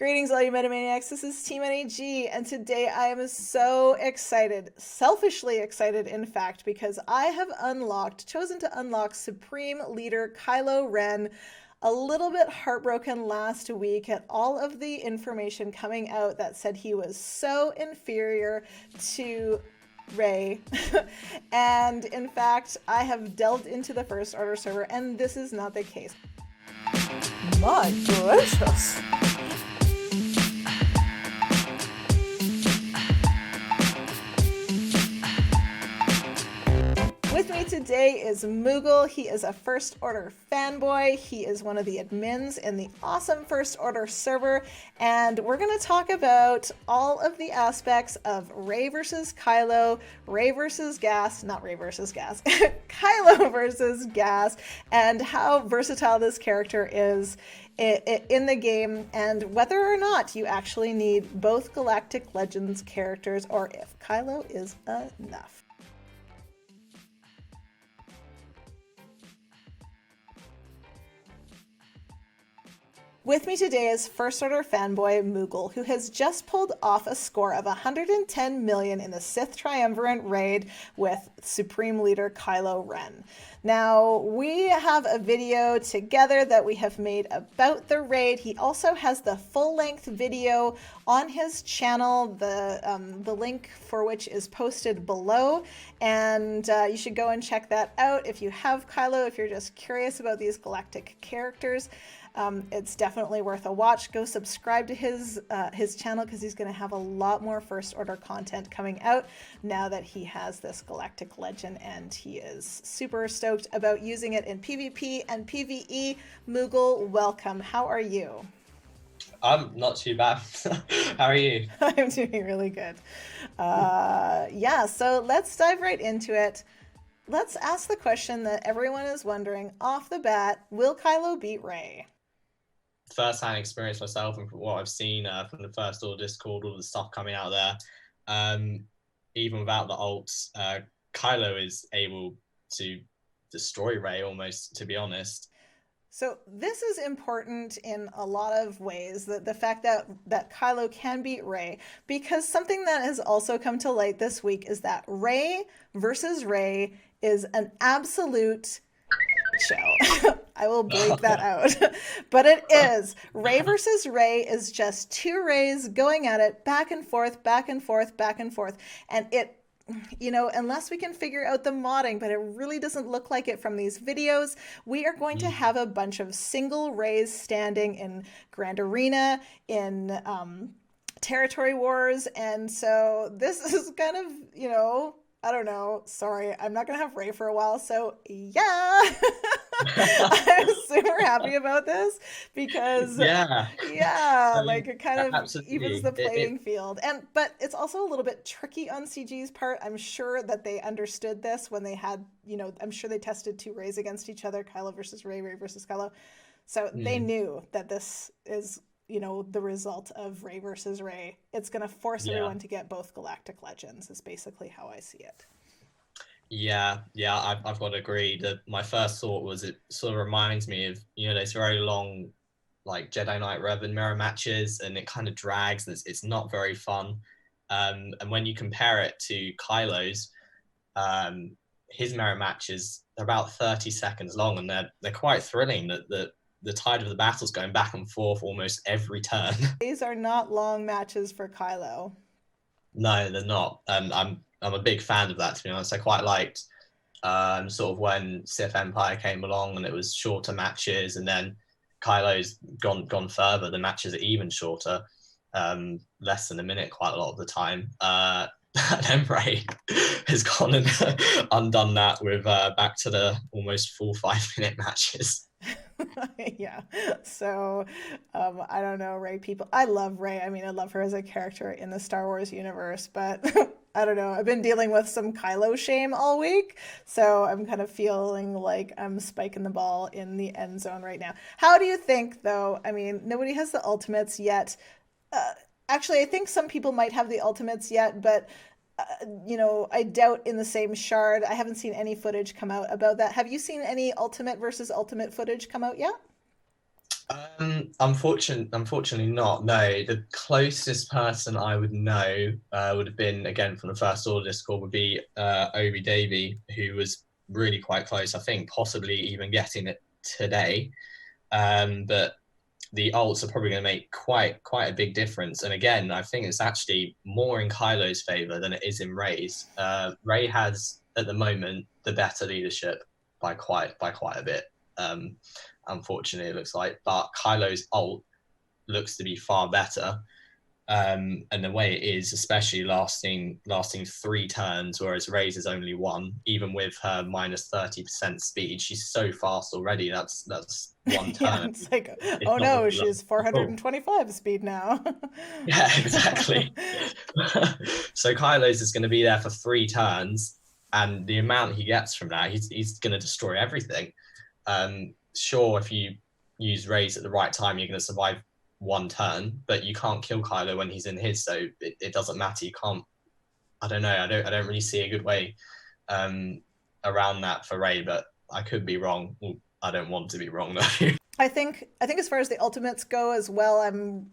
Greetings, all you Metamaniacs. This is Team NAG, and today I am so excited, selfishly excited, in fact, because I have chosen to unlock Supreme Leader Kylo Ren. A little bit heartbroken last week at all of the information coming out that said he was so inferior to Rey. And in fact, I have delved into the First Order server, and this is not the case. My gracious. With me today is Mughal. He is a First Order fanboy. He is one of the admins in the awesome First Order server. And we're going to talk about all of the aspects of Rey versus Kylo, Rey versus Gas, not Rey versus Gas, Kylo versus Gas, and how versatile this character is in the game, and whether or not you actually need both Galactic Legends characters or if Kylo is enough. With me today is First Order fanboy Mughal, who has just pulled off a score of 110 million in the Sith Triumvirate raid with Supreme Leader Kylo Ren. Now, we have a video together that we have made about the raid. He also has the full-length video on his channel, the link for which is posted below, and you should go and check that out if you have Kylo, if you're just curious about these galactic characters. It's definitely worth a watch. Go subscribe to his channel because he's going to have a lot more First Order content coming out now that he has this Galactic Legend, and he is super stoked about using it in PvP and PvE. Mughal, welcome. How are you? I'm not too bad. How are you? I'm doing really good. Yeah, so let's dive right into it. Let's ask the question that everyone is wondering off the bat. Will Kylo beat Rey? First-hand experience myself, and from what I've seen from the First Order Discord, all the stuff coming out there, even without the ults, Kylo is able to destroy Rey almost, to be honest. So this is important in a lot of ways, the fact that Kylo can beat Rey, because something that has also come to light this week is that Rey versus Rey is an absolute show. I will bleep that out. But it is. Rey versus Rey is just two Reys going at it back and forth, back and forth, back and forth. And it, unless we can figure out the modding, but it really doesn't look like it from these videos, we are going to have a bunch of single Reys standing in Grand Arena, in Territory Wars. And so this is kind of, I don't know. Sorry, I'm not going to have Rey for a while. So yeah, I'm super happy about this because like it kind of absolutely evens the playing field. But it's also a little bit tricky on CG's part. I'm sure that they understood this when they had, I'm sure they tested two Reys against each other, Kylo versus Rey, Rey versus Kylo. So they knew that this is, the result of Rey versus Rey. It's going to force everyone to get both Galactic Legends is basically how I see it. Yeah, I've got to agree. My first thought was it sort of reminds me of, those very long, like Jedi Knight Revan mirror matches, and it kind of drags, and it's not very fun. And when you compare it to Kylo's, his mirror matches are about 30 seconds long, and they're quite thrilling. The tide of the battle's going back and forth almost every turn. These are not long matches for Kylo. No, they're not. I'm a big fan of that, to be honest. I quite liked sort of when Sith Empire came along and it was shorter matches, and then Kylo's gone further. The matches are even shorter, less than a minute quite a lot of the time. And then Rey has gone and undone that with back to the almost full 5-minute matches. Yeah, so I don't know, Rey people. I love Rey. I mean, I love her as a character in the Star Wars universe, but I don't know. I've been dealing with some Kylo shame all week, so I'm kind of feeling like I'm spiking the ball in the end zone right now. How do you think, though? I mean, nobody has the ultimates yet. Actually, I think some people might have the ultimates yet, but I doubt in the same shard. I haven't seen any footage come out about that. Have you seen any ultimate versus ultimate footage come out yet? Unfortunately not. No, the closest person I would know would have been, again from the First Order Discord, would be Obi Davy, who was really quite close. I think possibly even getting it today. But the ults are probably going to make quite a big difference. And again, I think it's actually more in Kylo's favor than it is in Rey's. Rey has at the moment the better leadership by quite a bit. Unfortunately, it looks like, but Kylo's ult looks to be far better. And the way it is, especially lasting 3 turns, whereas Rey's is only one. Even with her minus 30% speed, she's so fast already. That's one Yeah, turn. it's like, It's oh not no, going to be she's at all. 425 speed now. Yeah, exactly. So Kylo's is going to be there for 3 turns, and the amount he gets from that, he's going to destroy everything. Sure, if you use Raze at the right time, you're going to survive 1 turn, but you can't kill Kylo when he's in his, so it doesn't matter. You can't. I don't know. I don't really see a good way um, around that for Rey, but I could be wrong. Well, I don't want to be wrong though. I think as far as the ultimates go as well, I'm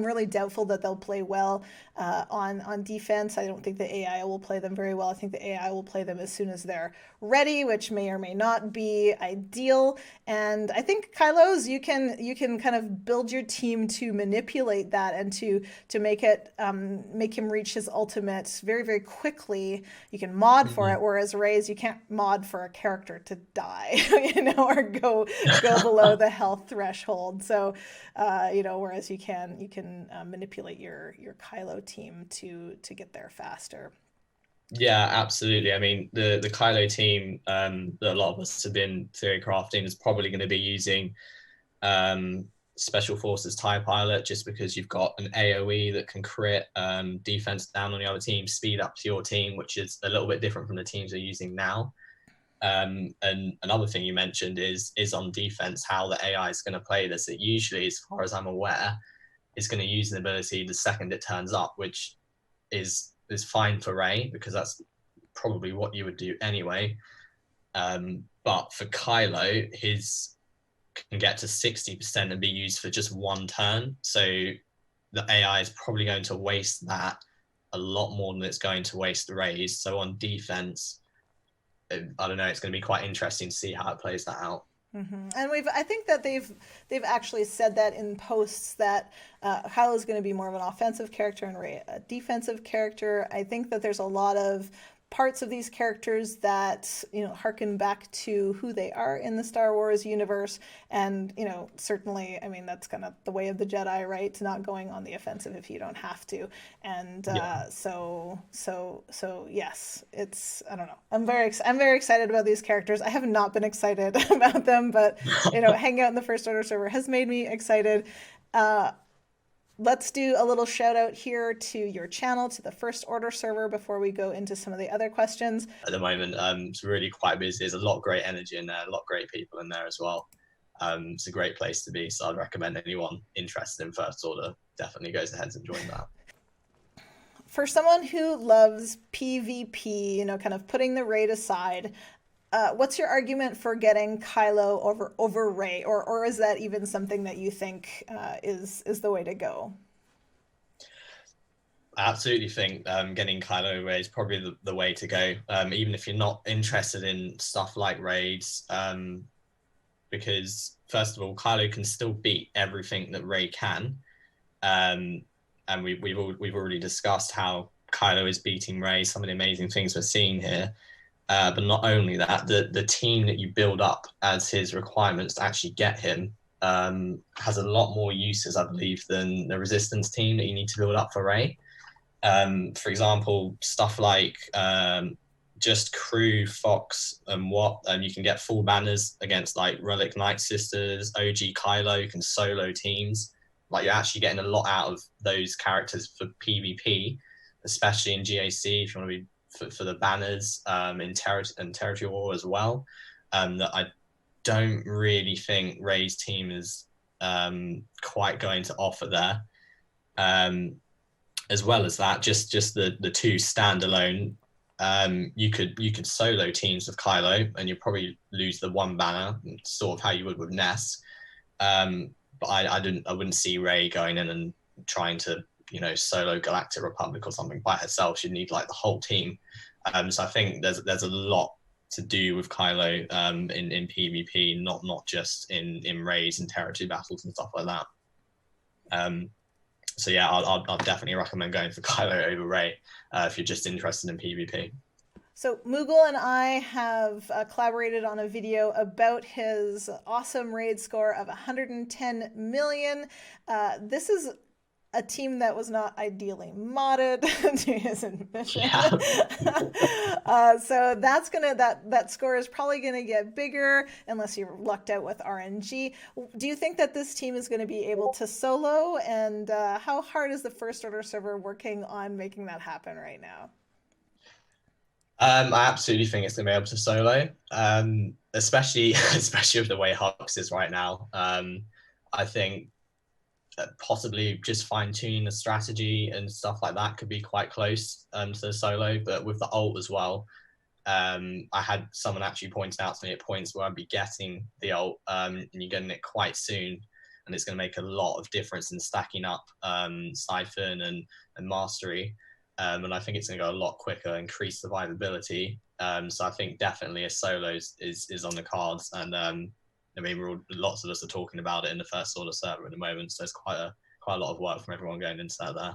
really doubtful that they'll play well on defense. I don't think the AI will play them very well. I think the AI will play them as soon as they're ready, which may or may not be ideal. And I think Kylo's, you can kind of build your team to manipulate that and to make him reach his ultimate very very quickly. You can mod for it, whereas Rey's you can't mod for a character to die, or go below the health threshold. So, whereas you can manipulate your Kylo team to get there faster. Yeah, absolutely. I mean, the Kylo team that a lot of us have been theory crafting is probably going to be using um, Special Forces TIE Pilot, just because you've got an AoE that can crit defense down on the other team, speed up to your team, which is a little bit different from the teams they're using now. And another thing you mentioned is on defense, how the AI is going to play this. It usually, as far as I'm aware, is going to use an ability the second it turns up, which is fine for Rey because that's probably what you would do anyway. But for Kylo, his can get to 60% and be used for just 1 turn. So the AI is probably going to waste that a lot more than it's going to waste the Rey's. So on defense, I don't know. It's going to be quite interesting to see how it plays that out. And I think that they've actually said that in posts that Kylo is going to be more of an offensive character and Rey a defensive character. I think that there's a lot of parts of these characters that harken back to who they are in the Star Wars universe, and certainly, I mean, that's kind of the way of the Jedi, right? Not going on the offensive if you don't have to. And Yeah. so yes, it's, I don't know. I'm very excited about these characters. I have not been excited about them, but hanging out in the First Order server has made me excited. Uh, Let's do a little shout out here to your channel, to the First Order server, before we go into some of the other questions. At the moment, it's really quite busy. There's a lot of great energy in there, a lot of great people in there as well. It's a great place to be. So I'd recommend anyone interested in First Order definitely goes ahead and join that. For someone who loves PvP, kind of putting the raid aside, what's your argument for getting Kylo over Rey, or is that even something that you think is the way to go? I absolutely think getting Kylo Ray is probably the way to go. Even if you're not interested in stuff like raids, because first of all, Kylo can still beat everything that Rey can, um, and we've already discussed how Kylo is beating Rey. Some of the amazing things we're seeing here. But not only that, the team that you build up as his requirements to actually get him has a lot more uses, I believe, than the resistance team that you need to build up for Rey. For example, stuff like just crew, Fox, and what, and you can get full banners against like Relic Night Sisters, OG Kylo. You can solo teams. Like you're actually getting a lot out of those characters for PvP, especially in GAC if you want to be for the banners in Territory War as well. That I don't really think Rey's team is quite going to offer there. As well as that, just the two standalone, you could solo teams with Kylo, and you probably lose the one banner, sort of how you would with Ness. But I wouldn't see Rey going in and trying to, solo Galactic Republic or something by herself. She'd need like the whole team. So I think there's a lot to do with Kylo in PvP, not just in raids and territory battles and stuff like that. So yeah, I'll definitely recommend going for Kylo over Rey if you're just interested in PvP. So Mughal and I have collaborated on a video about his awesome raid score of 110 million. This is a team that was not ideally modded to his admission. Yeah. So that score is probably gonna get bigger unless you're lucked out with RNG. Do you think that this team is going to be able to solo? And how hard is the First Order server working on making that happen right now? I absolutely think it's gonna be able to solo, especially especially with the way Hux is right now. I think possibly just fine tuning the strategy and stuff like that could be quite close to the solo, but with the ult as well. I had someone actually pointed out to me at points where I'd be getting the ult, and you're getting it quite soon, and it's going to make a lot of difference in stacking up Siphon and Mastery. And I think it's going to go a lot quicker, increase survivability. So I think definitely a solo is on the cards, and I mean, lots of us are talking about it in the First Order server at the moment, so there's quite a lot of work from everyone going into that there.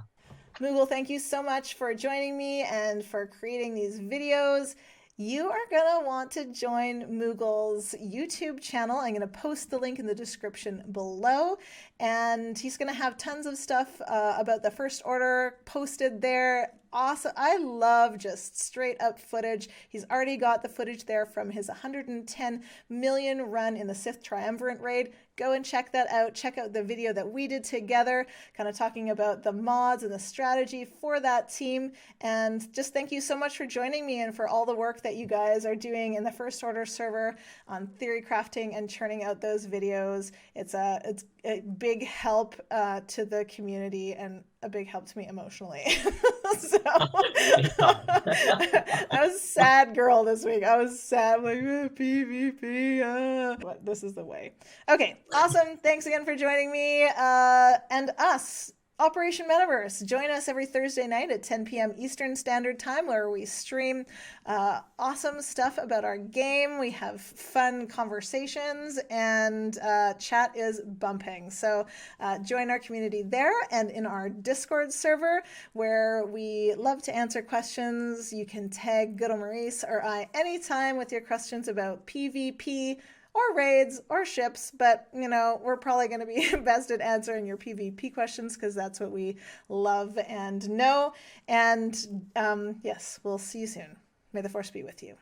Mughal, thank you so much for joining me and for creating these videos. You are going to want to join Mughal's YouTube channel. I'm going to post the link in the description below. And he's going to have tons of stuff about the First Order posted there. Awesome. I love just straight up footage. He's already got the footage there from his 110 million run in the Sith Triumvirate raid. Go and check that out. Check out the video that we did together, kind of talking about the mods and the strategy for that team. And just thank you so much for joining me and for all the work that you guys are doing in the First Order server on theory crafting and churning out those videos. It's a big help to the community and a big help to me emotionally. So I was a sad girl this week. I was sad, like PvP. But this is the way. Okay, awesome. Thanks again for joining me and us. Operation Metaverse. Join us every Thursday night at 10 p.m. Eastern Standard Time, where we stream awesome stuff about our game. We have fun conversations, and chat is bumping. So join our community there and in our Discord server, where we love to answer questions. You can tag Good Maurice or I anytime with your questions about PvP, or raids, or ships, but, we're probably going to be best at answering your PvP questions because that's what we love and know. And yes, we'll see you soon. May the Force be with you.